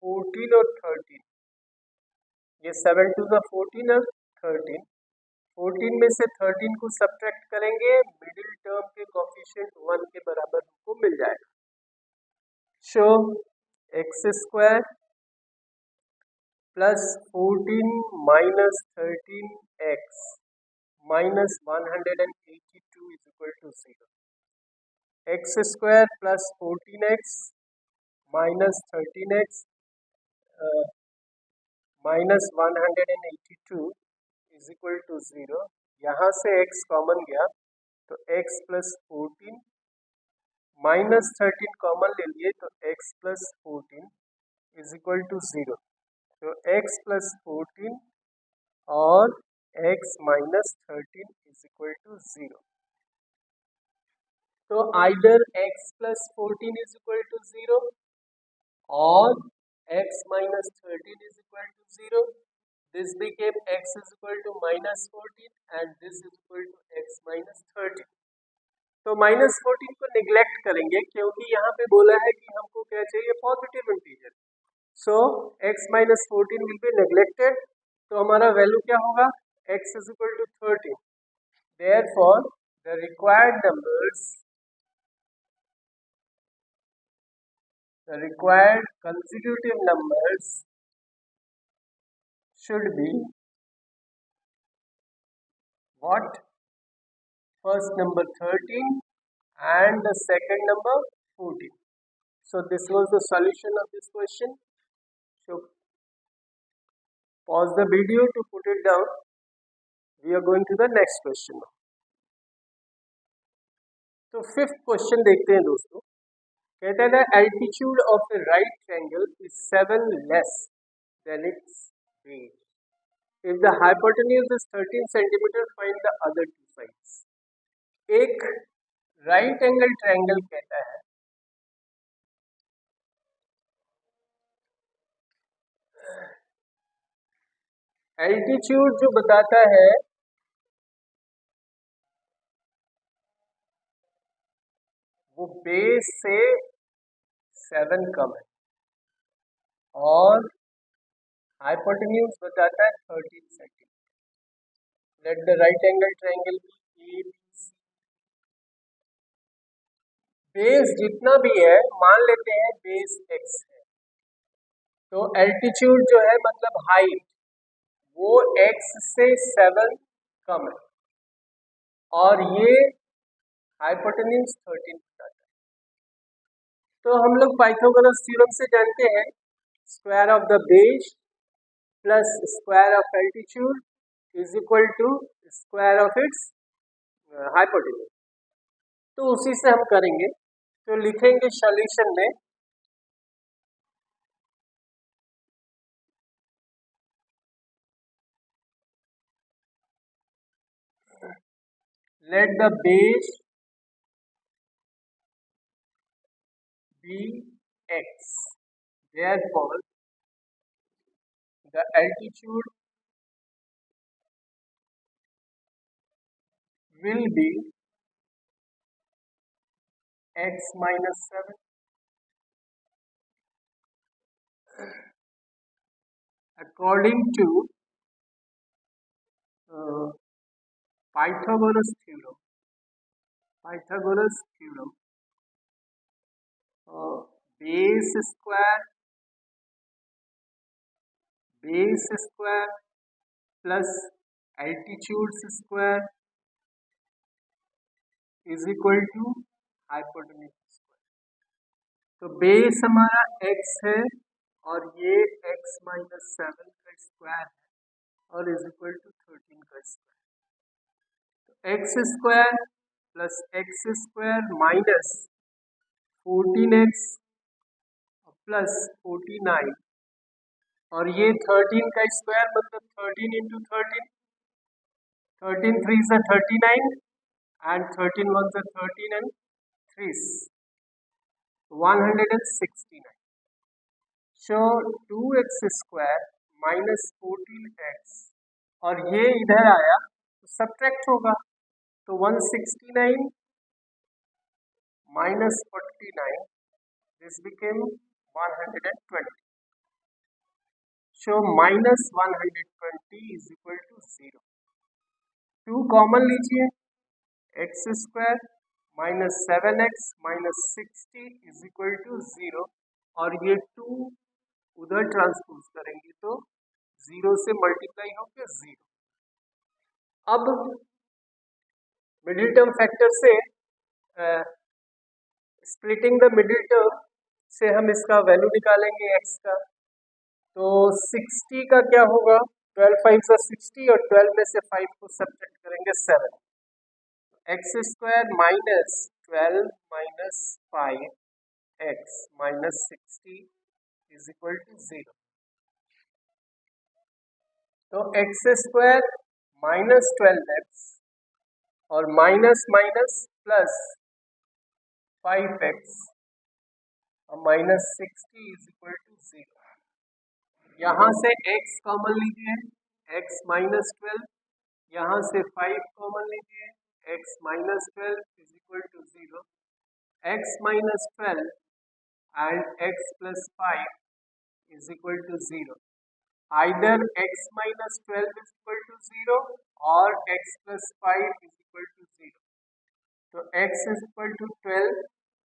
14 और 13. ये 7 2 का 14 और 13. 14 में से 13 को सब्ट्रैक्ट करेंगे मिडिल टर्म के कोफिशिएंट 1 के बराबर हमको मिल जाएगा. So X square plus 14 minus 13x minus 182 is equal to 0. x square plus 14x minus 13x minus 182 is equal to 0. यहाँ से x कॉमन गया तो x plus 14 minus 13 कॉमन ले लिए तो x plus 14 is equal to 0. तो x plus 14 और x minus 13 is equal to 0. तो either x plus 14 is equal to 0 or x minus 13 is equal to 0. This became x is equal to minus 14 and this is equal to x minus 13. तो minus 14 को neglect करेंगे क्योंकि यहाँ पे बोला है कि हमको क्या चाहिए positive integer. So x minus 14 will be neglected. तो हमारा वैल्यू क्या होगा x is equal to 13. Therefore, the required consecutive numbers should be what? First number 13 and the second number 14. So this was the solution of this question. So pause the video to put it down. We are going to the next question now. तो fifth question देखते हैं दोस्तों. कहता है altitude of A right triangle is 7 less than it's base. If the hypotenuse is 13 centimetre find the other two sides. एक right angle triangle कहता है altitude जो बताता है वो बेस से 7 कम है और हाइपोटेन्यूज बताता है 13 centimetre. Let the right angle triangle be A B C. Base जितना भी है मान लेते हैं बेस x है तो एल्टीट्यूड जो है मतलब हाइट वो x से 7 कम है और ये हाइपोटेन्यूज 13 बताता है. तो हम लोग पाइथागोरस थ्योरम से जानते हैं square of the base plus square of altitude is equal to square of its hypotenuse. तो उसी से हम करेंगे. तो लिखेंगे सॉल्यूशन में let the base be x. Therefore, the altitude will be x minus 7. According to Pythagoras theorem, Pythagoras theorem, base square plus altitude square is equal to hypotenuse square. तो base हमारा x है और ये x माइनस 7 का square है और is equal to 13 का square. X square plus x square minus 14x plus 49 और ये 13 का स्क्वायर मतलब 13 इंटू 13, 13 3 से 39 and 13 1 से 13 and 3 169. So 2x square minus 14x और ये इधर आया तो सब्ट्रैक्ट होगा तो 169 minus 49, this became 120. So minus 120 is equal to 0. 2 common लीजिए, x square minus 7x minus 60 is equal to 0 और ये 2 उधर ट्रांसपोज करेंगे तो 0 से मल्टीप्लाई होकर 0। अब मिडिल टर्म फैक्टर से स्प्लिटिंग द मिडिल टर्म से हम इसका वैल्यू निकालेंगे x का। तो 60 का क्या होगा, 12 5 से 60 और 12 में से 5 को सब्ट्रैक्ट करेंगे 7। X square minus 12 minus 5x minus 60 is equal to 0। तो एक्स स्क्वायर माइनस 12x और माइनस माइनस प्लस 5x और माइनस 60 इज इक्वल टू 0। यहाँ से x कॉमन लीजिए, x माइनस 12, यहाँ से 5 कॉमन लीजिए, x minus 12 is equal to 0। x minus 12 and x plus 5 is equal to 0। आइदर x minus 12 is equal to 0 और x plus 5 is equal to 0। तो x is equal to 12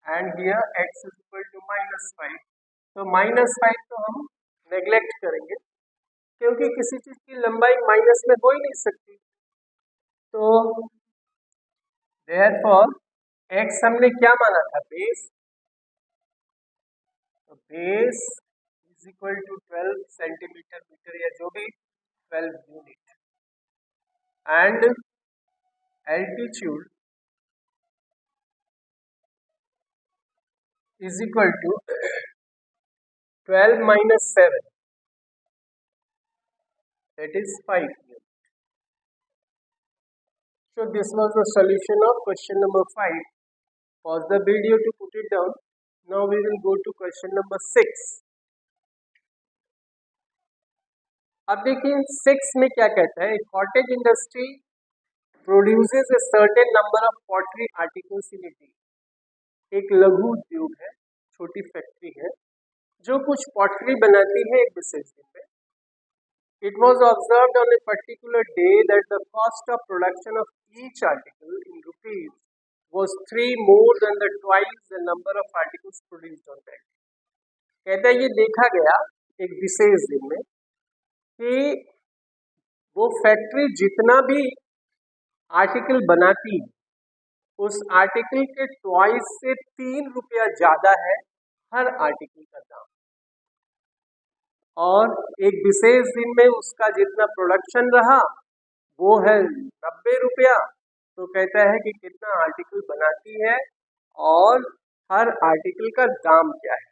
and here x is equal to minus 5। तो minus 5 तो हम neglect करेंगे क्योंकि किसी चीज की लंबाई माइनस में हो ही नहीं सकती। तो देयरफॉर x हमने क्या माना था, बेस। तो base is equal to 12 centimetre metre या जो भी 12 unit and altitude is equal to 12 minus 7, that is 5 unit. So this was the solution of question number 5. Pause the video to put it down. Now we will go to question number 6. अब देखिए 6 में क्या कहता है, cottage industry produces a certain number of pottery articles in it. एक लघु उद्योग है, छोटी फैक्ट्री है जो कुछ पॉटरी बनाती है एक विशेष दिन में। It was observed on a particular day that the cost of production of each article in rupees was 3 more than the twice the number of articles produced on that day. कहता है ये देखा गया एक विशेष दिन में कि वो फैक्ट्री जितना भी आर्टिकल बनाती है उस आर्टिकल के ट्वाइस से 3 रुपया ज़्यादा है हर आर्टिकल का दाम, और एक विशेष दिन में उसका जितना प्रोडक्शन रहा वो है 90 रुपया। तो कहता है कि कितना आर्टिकल बनाती है और हर आर्टिकल का दाम क्या है।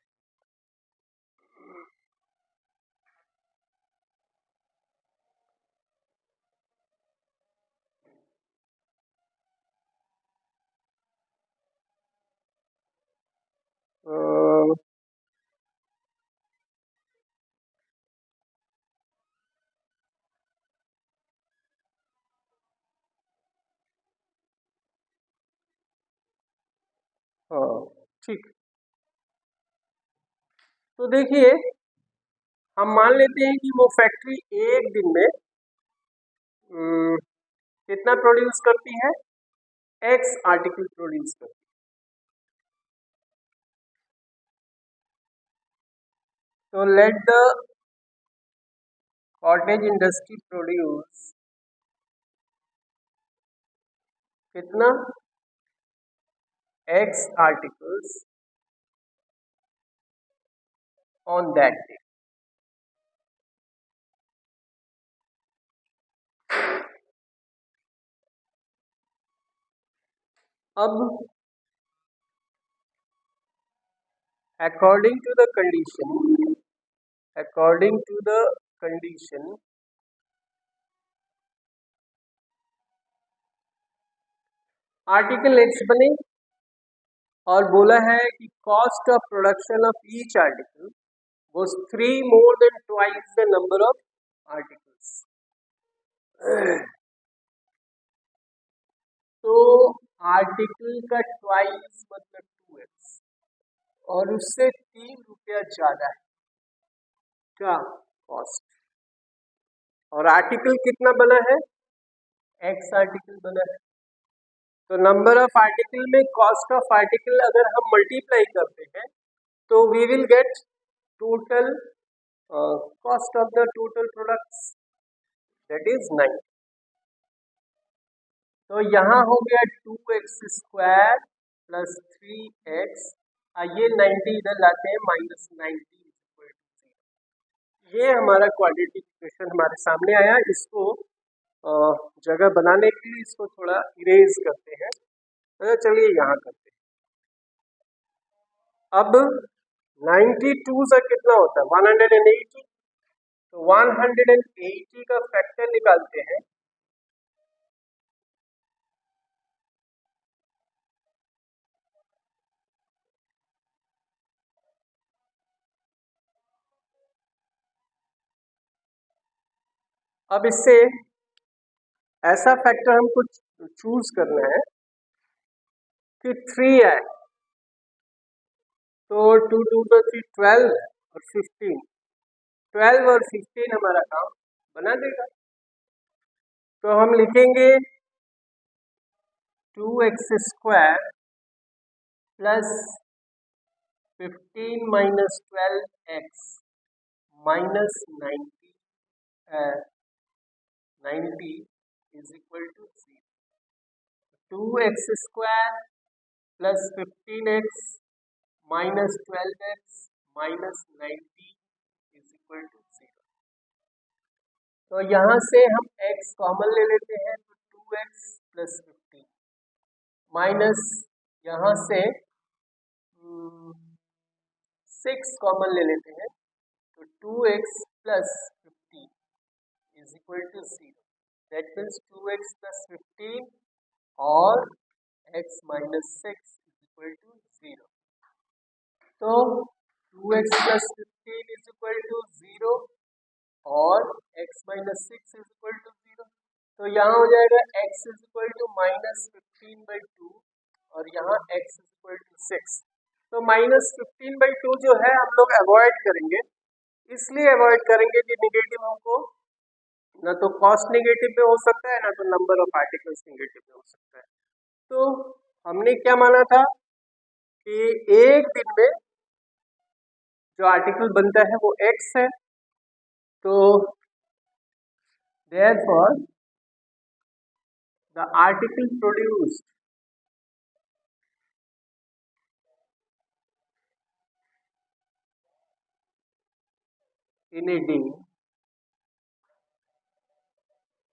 हाँ ठीक। तो देखिए हम मान लेते हैं कि वो फैक्ट्री एक दिन में कितना प्रोड्यूस करती है? एक्स आर्टिकल प्रोड्यूस करती है। तो let the cottage industry produce कितना? X articles on that day. अब according to the condition article X बने और बोला है कि cost of production of each article was 3 more than twice the number of articles. तो आर्टिकल का twice मतलब 2x और उससे 3 रुपया ज्यादा है क्या कॉस्ट। और आर्टिकल कितना बना है? एक्स आर्टिकल बना है। तो नंबर ऑफ आर्टिकल में कॉस्ट ऑफ आर्टिकल अगर हम मल्टीप्लाई करते हैं तो we will get total cost of the total products that is 9। तो यहाँ हो गया 2x² प्लस 3x, ये 90 इधर लाते हैं -90 ये हमारा क्वाड्रेटिक इक्वेशन हमारे सामने आया। इसको जगह बनाने के लिए इसको थोड़ा इरेज करते हैं। तो चलिए यहाँ करते हैं। अब 92 से कितना होता है? 180। तो 180 का फैक्टर निकालते हैं। अब इससे ऐसा फैक्टर हमको चूज करना है कि 3 है। तो 2 2 3 12 और 15, 12 और 15 हमारा काम बना देगा। तो हम लिखेंगे 2x² plus 15 minus 12x minus 90 is equal to 0। 2x² plus 15x minus 12x minus 90 is equal to 0। तो यहाँ से हम x कॉमन ले लेते हैं तो 2x प्लस 15 माइनस यहाँ से 6 कॉमन ले लेते हैं तो 2x plus 15 is equal to 0। That means 2x plus 15 और x minus 6 is equal to 0। तो 2x plus 15 is equal to 0 और x minus 6 is equal to 0। तो यहाँ हो जाएगा x इज इक्वल टू -15/2 और यहाँ x इज इक्वल टू 6। तो -15/2 जो है हम लोग अवॉइड करेंगे। इसलिए अवॉइड करेंगे कि निगेटिव हमको ना तो कॉस्ट निगेटिव में हो सकता है ना तो नंबर ऑफ आर्टिकल्स निगेटिव में हो सकता है। तो हमने क्या माना था कि एक दिन में जो आर्टिकल बनता है वो x है। तो therefore the article produced in a day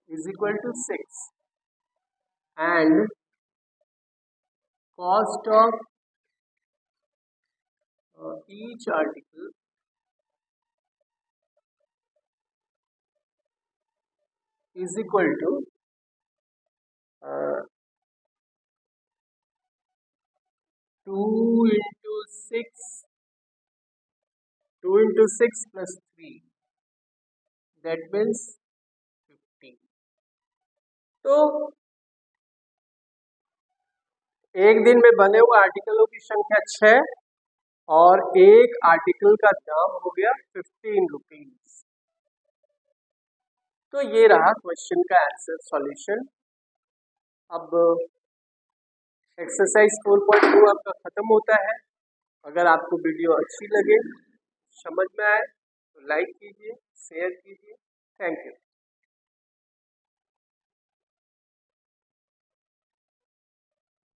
is equal to 6 and cost of each article is equal to 2 into 6 plus 3 that means 15। तो एक दिन में बने हुए आर्टिकलों की संख्या 6 और एक आर्टिकल का दाम हो गया 15 रुपीज। तो ये रहा क्वेश्चन का आंसर सॉल्यूशन। अब एक्सरसाइज 4.2 आपका ख़त्म होता है। अगर आपको वीडियो अच्छी लगे, समझ में आए तो लाइक कीजिए, शेयर कीजिए। Thank you.